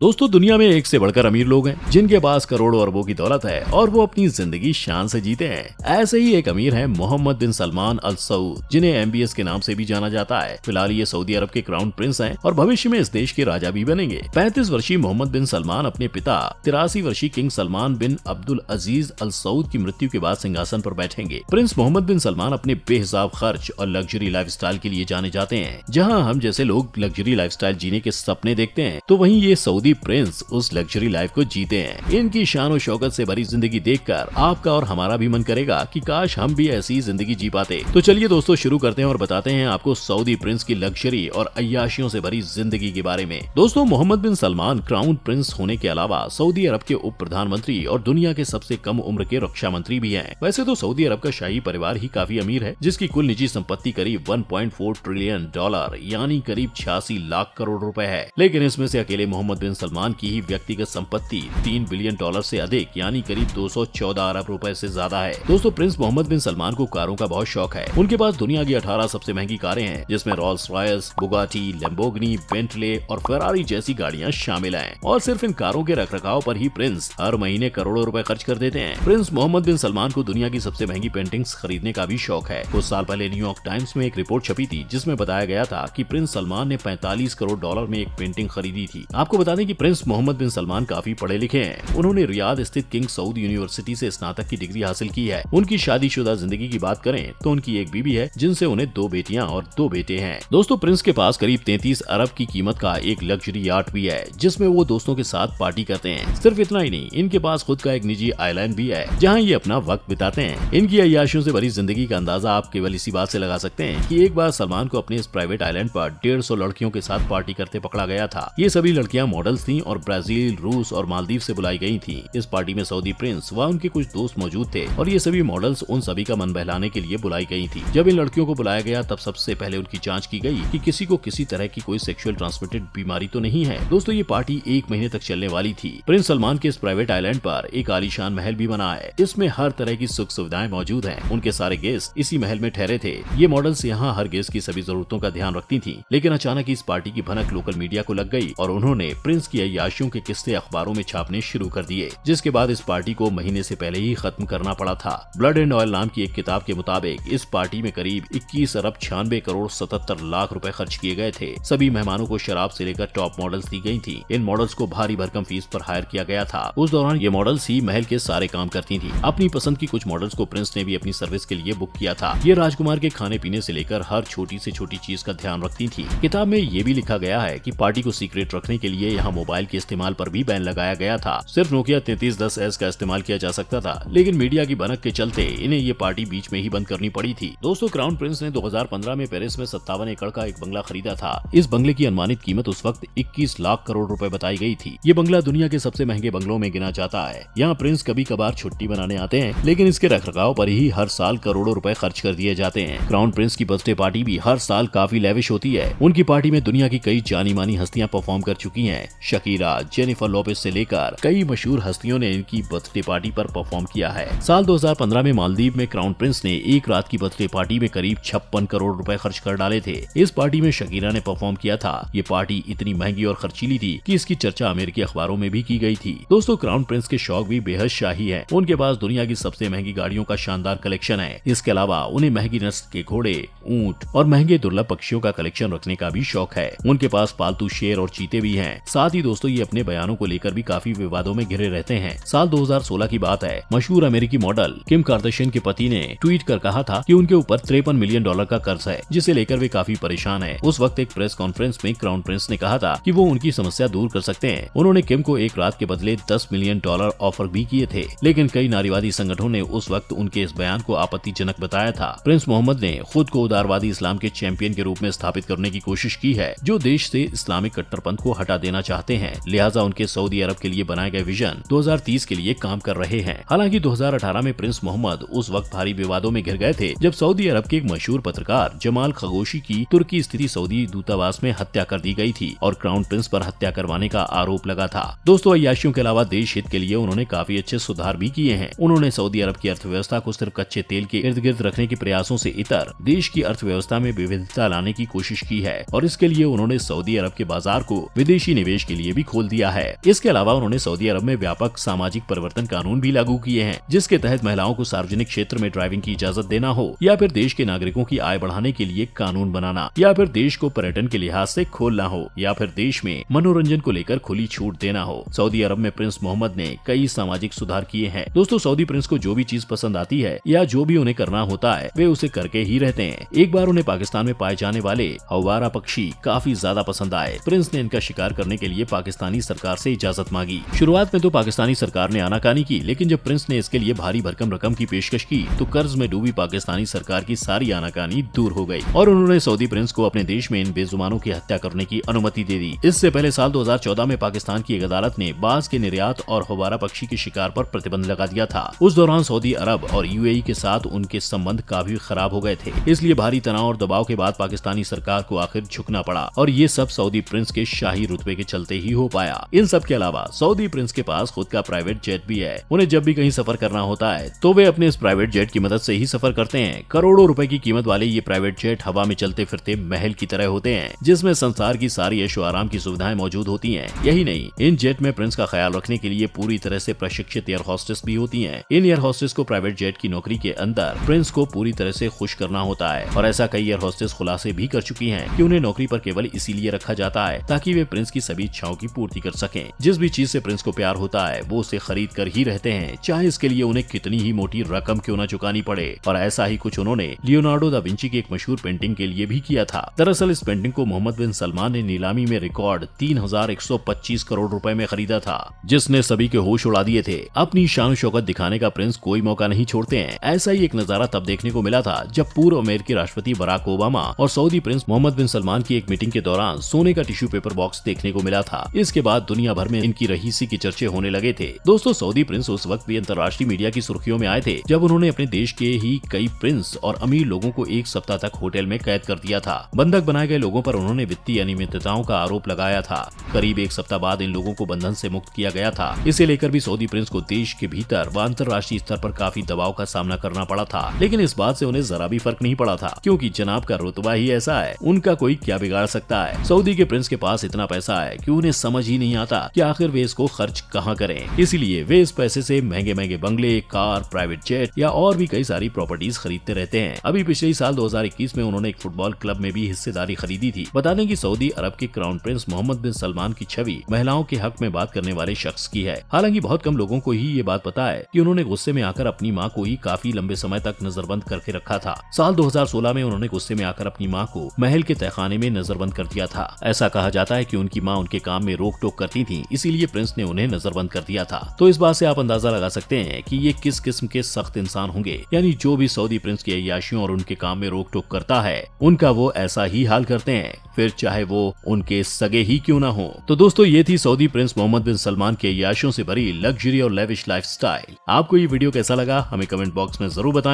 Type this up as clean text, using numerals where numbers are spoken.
दोस्तों, दुनिया में एक से बढ़कर अमीर लोग हैं जिनके पास करोड़ों अरबों की दौलत है और वो अपनी जिंदगी शान से जीते हैं। ऐसे ही एक अमीर है मोहम्मद बिन सलमान अल सऊद, जिन्हें MBS के नाम से भी जाना जाता है। फिलहाल ये सऊदी अरब के क्राउन प्रिंस हैं और भविष्य में इस देश के राजा भी बनेंगे। 35 वर्षीय मोहम्मद बिन सलमान अपने पिता 83 वर्षीय किंग सलमान बिन अब्दुल अजीज अल सऊद की मृत्यु के बाद सिंहासन पर बैठेंगे। प्रिंस मोहम्मद बिन सलमान अपने बेहिसाब खर्च और लग्जरी लाइफस्टाइल के लिए जाने जाते हैं। जहाँ हम जैसे लोग लग्जरी लाइफस्टाइल जीने के सपने देखते हैं, तो वहीं ये सऊदी प्रिंस उस लग्जरी लाइफ को जीते हैं। इनकी शान और शौकत से भरी जिंदगी देखकर आपका और हमारा भी मन करेगा कि काश हम भी ऐसी जिंदगी जी पाते। तो चलिए दोस्तों, शुरू करते हैं और बताते हैं आपको सऊदी प्रिंस की लग्जरी और अय्याशियों से भरी जिंदगी के बारे में। दोस्तों, मोहम्मद बिन सलमान क्राउन प्रिंस होने के अलावा सऊदी अरब के उप प्रधानमंत्री और दुनिया के सबसे कम उम्र के रक्षा मंत्री भी हैं। वैसे तो सऊदी अरब का शाही परिवार ही काफी अमीर है, जिसकी कुल निजी संपत्ति करीब 1.4 ट्रिलियन डॉलर यानी करीब 86 लाख करोड़ रुपए है। लेकिन इसमें से अकेले मोहम्मद बिन सलमान की ही व्यक्तिगत संपत्ति 3 बिलियन डॉलर से अधिक यानी करीब 214 अरब रुपए से ज्यादा है। दोस्तों, प्रिंस मोहम्मद बिन सलमान को कारों का बहुत शौक है। उनके पास दुनिया की 18 सबसे महंगी कारें हैं, जिसमें Rolls Royce, Bugatti, Lamborghini, Bentley और फेरारी जैसी गाड़ियां शामिल हैं। और सिर्फ इन कारों के रखरखाव पर ही प्रिंस हर महीने करोड़ों रुपए खर्च कर देते हैं। प्रिंस मोहम्मद बिन सलमान को दुनिया की सबसे महंगी पेंटिंग्स खरीदने का भी शौक है। कुछ साल पहले न्यूयॉर्क टाइम्स में एक रिपोर्ट छपी थी, जिसमें बताया गया था कि प्रिंस सलमान ने 45 करोड़ डॉलर में एक पेंटिंग खरीदी थी। आपको बता दें कि प्रिंस मोहम्मद बिन सलमान काफी पढ़े लिखे हैं। उन्होंने रियाद स्थित किंग सऊद यूनिवर्सिटी से स्नातक की डिग्री हासिल की है। उनकी शादीशुदा जिंदगी की बात करें तो उनकी एक बीवी है, जिनसे उन्हें 2 बेटियां और 2 बेटे हैं। दोस्तों, प्रिंस के पास करीब 33 अरब की कीमत का एक लग्जरी याट भी है, जिसमें वो दोस्तों के साथ पार्टी करते हैं। सिर्फ इतना ही नहीं, इनके पास खुद का एक निजी आइलैंड भी है, जहाँ ये अपना वक्त बिताते हैं। इनकी अय्याशियों से भरी जिंदगी का अंदाजा आप केवल इसी बात से लगा सकते हैं कि एक बार सलमान को अपने इस प्राइवेट आइलैंड पर 150 लड़कियों के साथ पार्टी करते पकड़ा गया था। ये सभी लड़कियां मॉडल्स थीं और ब्राजील, रूस और मालदीव से बुलाई गई थी। इस पार्टी में सऊदी प्रिंस व उनके कुछ दोस्त मौजूद थे और ये सभी मॉडल्स उन सभी का मन बहलाने के लिए बुलाई गई थी। जब इन लड़कियों को बुलाया गया, तब सबसे पहले उनकी जांच की गई कि किसी को किसी तरह की कोई सेक्सुअल ट्रांसमिटेड बीमारी तो नहीं है। दोस्तों, ये पार्टी 1 महीने तक चलने वाली थी। प्रिंस सलमान के इस प्राइवेट आइलैंड पर एक आलीशान महल भी बना है। इसमें हर तरह की सुख सुविधाएं मौजूद हैं। उनके सारे गेस्ट इसी महल में ठहरे थे। ये मॉडल्स यहाँ हर गेस्ट की सभी जरूरतों का ध्यान रखती थी। लेकिन अचानक इस पार्टी की भनक लोकल मीडिया को लग गई और उन्होंने प्रिंस की अय्याशियों के किस्से अखबारों में छापने शुरू कर दिए, जिसके बाद इस पार्टी को महीने से पहले ही खत्म करना पड़ा था। ब्लड एंड ऑयल नाम की एक किताब के मुताबिक इस पार्टी में करीब 21 अरब 96 करोड़ 77 लाख रुपए खर्च किए गए थे। सभी मेहमानों को शराब से लेकर टॉप मॉडल्स दी गई थी। इन मॉडल्स को भारी भरकम फीस पर हायर किया गया था। उस दौरान ये मॉडल्स ही महल के सारे काम करती थी। अपनी पसंद की कुछ मॉडल्स को प्रिंस ने भी अपनी सर्विस के लिए बुक किया था। ये राजकुमार के खाने पीने से लेकर हर छोटी से छोटी चीज का ध्यान रखती थी। किताब में ये भी लिखा गया है कि पार्टी को सीक्रेट रखने के लिए यहाँ मोबाइल के इस्तेमाल पर भी बैन लगाया गया था। सिर्फ नोकिया 3310S का इस्तेमाल किया जा सकता था, लेकिन मीडिया की भनक के चलते इन्हें ये पार्टी बीच में ही बंद करनी पड़ी थी। दोस्तों, क्राउन प्रिंस ने 2015 में पेरिस में 57 एकड़ का एक बंगला खरीदा था। इस बंगले की अनुमानित कीमत उस वक्त 21 लाख करोड़ रुपए बताई गई थी। ये बंगला दुनिया के सबसे महंगे बंगलों में गिना जाता है। यहाँ प्रिंस कभी कभार छुट्टी मनाने आते हैं, लेकिन इसके रखरखाव पर ही हर साल करोड़ों रुपए खर्च कर दिए जाते हैं। क्राउन प्रिंस की बर्थडे पार्टी भी हर साल काफी लेविश होती है। उनकी पार्टी में दुनिया की कई जानी मानी हस्तियां परफॉर्म कर चुकी हैं। शकीरा, जेनिफर लोपेज से लेकर कई मशहूर हस्तियों ने इनकी बर्थडे पार्टी पर परफॉर्म किया है। साल 2015 में मालदीव में क्राउन प्रिंस ने एक रात की बर्थडे पार्टी में करीब 56 करोड़ रुपए खर्च कर डाले थे। इस पार्टी में शकीरा ने परफॉर्म किया था। ये पार्टी इतनी महंगी और खर्चीली थी कि इसकी चर्चा अमेरिकी अखबारों में भी की गई थी। दोस्तों, क्राउन प्रिंस के शौक भी बेहद शाही है। उनके पास दुनिया की सबसे महंगी गाड़ियों का शानदार कलेक्शन है। इसके अलावा उन्हें महंगी नस्ल के घोड़े, ऊंट और महंगे दुर्लभ पक्षियों का कलेक्शन रखने का भी शौक है। उनके पास पालतू शेर और चीते भी हैं। साथ ही दोस्तों, ये अपने बयानों को लेकर भी काफी विवादों में घिरे रहते हैं। साल 2016 की बात है। मशहूर अमेरिकी मॉडल किम कार्दाशियन के पति ने ट्वीट कर कहा था कि उनके ऊपर 53 मिलियन डॉलर का कर्ज है, जिसे लेकर वे काफी परेशान है। उस वक्त एक प्रेस कॉन्फ्रेंस में क्राउन प्रिंस ने कहा था कि वो उनकी समस्या दूर कर सकते हैं। उन्होंने किम को एक रात के बदले 10 मिलियन डॉलर ऑफर भी किए थे, लेकिन कई नारीवादी संगठनों ने उस वक्त उनके इस बयान को आपत्तिजनक बताया था। प्रिंस मोहम्मद ने खुद को उदारवादी इस्लाम के चैंपियन के रूप में स्थापित करने की कोशिश की है, जो देश से इस्लामिक कट्टरपंथ को हटा देना चाहते हैं। लिहाजा उनके सऊदी अरब के लिए बनाए गए विजन 2030 के लिए काम कर रहे हैं। हालांकि 2018 में प्रिंस मोहम्मद उस वक्त भारी विवादों में घिर गए थे, जब सऊदी अरब के एक मशहूर पत्रकार जमाल खगोशी की तुर्की स्थित सऊदी दूतावास में हत्या कर दी गई थी और क्राउन प्रिंस पर हत्या करवाने का आरोप लगा था। दोस्तों, अय्याशियों के अलावा देश हित के लिए उन्होंने काफी अच्छे सुधार भी किए हैं। उन्होंने सऊदी अरब की अर्थव्यवस्था को सिर्फ कच्चे तेल के इर्द गिर्द रखने के प्रयासों से इतर देश की अर्थव्यवस्था में विविधता लाने की कोशिश की है और इसके लिए उन्होंने सऊदी अरब के बाजार को विदेशी निवेश के लिए भी खोल दिया है। इसके अलावा उन्होंने सऊदी अरब में व्यापक सामाजिक परिवर्तन कानून भी लागू किए हैं, जिसके तहत महिलाओं को सार्वजनिक क्षेत्र में ड्राइविंग की इजाजत देना हो, या फिर देश के नागरिकों की आय बढ़ाने के लिए कानून बनाना, या फिर देश को पर्यटन के लिहाज से खोलना हो, या फिर देश में मनोरंजन को लेकर खुली छूट देना हो। सऊदी अरब में प्रिंस मोहम्मद ने कई सामाजिक सुधार किए हैं। दोस्तों, सऊदी प्रिंस को जो भी चीज पसंद आती है या जो भी उन्हें करना होता है वे उसे करके ही रहते हैं। एक बार उन्हें पाकिस्तान में पाए जाने वाले हवारा पक्षी काफी ज्यादा पसंद आए। प्रिंस ने इनका शिकार करने के लिए पाकिस्तानी सरकार से इजाजत मांगी। शुरुआत में तो पाकिस्तानी सरकार ने आनाकानी की, लेकिन जब प्रिंस ने इसके लिए भारी भरकम रकम की पेशकश की तो कर्ज में डूबी पाकिस्तानी सरकार की सारी आनाकानी दूर हो गई और उन्होंने सऊदी प्रिंस को अपने देश में इन बेजुबानों की हत्या करने की अनुमति दे दी। इससे पहले साल 2014 में पाकिस्तान की एक अदालत ने बाज के निर्यात और हवारा पक्षी के शिकार पर प्रतिबंध लगा दिया था। उस दौरान सऊदी अरब और यूएई के साथ उनके संबंध काफी खराब हो गए थे, इसलिए भारी तनाव और दबाव के बाद पाकिस्तानी सरकार को आखिर झुकना पड़ा और ये सब सऊदी प्रिंस के शाही रुतबे के चलते ही हो पाया। इन सब के अलावा सऊदी प्रिंस के पास खुद का प्राइवेट जेट भी है। उन्हें जब भी कहीं सफर करना होता है तो वे अपने इस प्राइवेट जेट की मदद से ही सफर करते हैं। करोड़ों रुपए की कीमत वाले ये प्राइवेट जेट हवा में चलते फिरते महल की तरह होते हैं, जिसमें संसार की सारी ऐशो आराम की सुविधाएं मौजूद होती हैं। यही नहीं, इन जेट में प्रिंस का ख्याल रखने के लिए पूरी तरह से प्रशिक्षित एयर होस्टेस भी होती हैं। इन एयर होस्टेस को प्राइवेट जेट की नौकरी के अंदर प्रिंस को पूरी तरह से खुश करना होता है और ऐसा कई एयर होस्टेस खुलासे भी कर चुकी हैं कि उन्हें नौकरी पर केवल इसीलिए रखा जाता है ताकि वे प्रिंस की सभी इच्छाओं की पूर्ति कर सकें। जिस भी चीज से प्रिंस को प्यार होता है वो उसे खरीद कर ही रहते हैं, चाहे इसके लिए उन्हें कितनी ही मोटी रकम क्यों न चुकानी पड़े। और ऐसा ही कुछ उन्होंने लियोनार्डो दा विंची की एक मशहूर पेंटिंग के लिए भी किया था। दरअसल इस पेंटिंग को मोहम्मद बिन सलमान ने नीलामी में रिकॉर्ड 3125 करोड़ रुपए में खरीदा था, जिसने सभी के होश उड़ा दिए थे। अपनी शान शौकत दिखाने का प्रिंस कोई मौका नहीं छोड़ते हैं। ऐसा ही एक नजारा तब देखने को मिला था जब पूर्व अमेरिकी राष्ट्रपति बराक ओबामा और सऊदी प्रिंस मोहम्मद बिन सलमान की एक मीटिंग के दौरान सोने का टिश्यू पेपर बॉक्स देखने को मिला था। इसके बाद दुनिया भर में इनकी रहीसी की चर्चे होने लगे थे। दोस्तों, सऊदी प्रिंस उस वक्त भी अंतर्राष्ट्रीय मीडिया की सुर्खियों में आए थे जब उन्होंने अपने देश के ही कई प्रिंस और अमीर लोगों को एक सप्ताह तक होटल में कैद कर दिया था। बंधक बनाए गए लोगों पर उन्होंने वित्तीय अनियमितताओं का आरोप लगाया था। करीब एक सप्ताह बाद इन लोगों को बंधन से मुक्त किया गया था। इसे लेकर भी सऊदी प्रिंस को देश के भीतर व अंतर्राष्ट्रीय स्तर पर काफी दबाव का सामना करना पड़ा था, लेकिन इस बात से उन्हें जरा भी फर्क नहीं पड़ा था, क्योंकि जनाब का रुतबा ही ऐसा है, उनका कोई क्या बिगाड़ सकता है। सऊदी के प्रिंस के पास इतना पैसा है कि उन्हें समझ ही नहीं आता कि आखिर वे इसको खर्च कहाँ करें। इसीलिए वे इस पैसे से महंगे महंगे बंगले, कार, प्राइवेट जेट या और भी कई सारी प्रॉपर्टीज खरीदते रहते हैं। अभी पिछले साल 2021 में उन्होंने एक फुटबॉल क्लब में भी हिस्सेदारी खरीदी थी। बता दें कि सऊदी अरब के क्राउन प्रिंस मोहम्मद बिन सलमान की छवि महिलाओं के हक में बात करने वाले शख्स की है। हालांकि बहुत कम लोगों को ही ये बात पता है कि उन्होंने गुस्से में आकर अपनी मां को ही काफी लंबे समय तक नजरबंद करके रखा था। साल 2016 में उन्होंने गुस्से में आकर अपनी मां को महल के तहखाने में नजरबंद कर दिया था। ऐसा कहा जाता है कि उनकी मां उनके काम में रोक टोक करती थी, इसीलिए प्रिंस ने उन्हें नजरबंद कर दिया था। तो इस बात से आप अंदाजा लगा सकते हैं कि ये किस किस्म के सख्त इंसान होंगे। यानी जो भी सऊदी प्रिंस के अय्याशियों और उनके काम में रोक टोक करता है, उनका वो ऐसा ही हाल करते हैं, फिर चाहे वो उनके सगे ही क्यों ना हो। तो दोस्तों, ये थी सऊदी प्रिंस मोहम्मद बिन सलमान के अय्याशियों से भरी लग्जरी और लेविश लाइफस्टाइल। आपको ये वीडियो कैसा लगा हमें कमेंट बॉक्स में जरूर बताएं।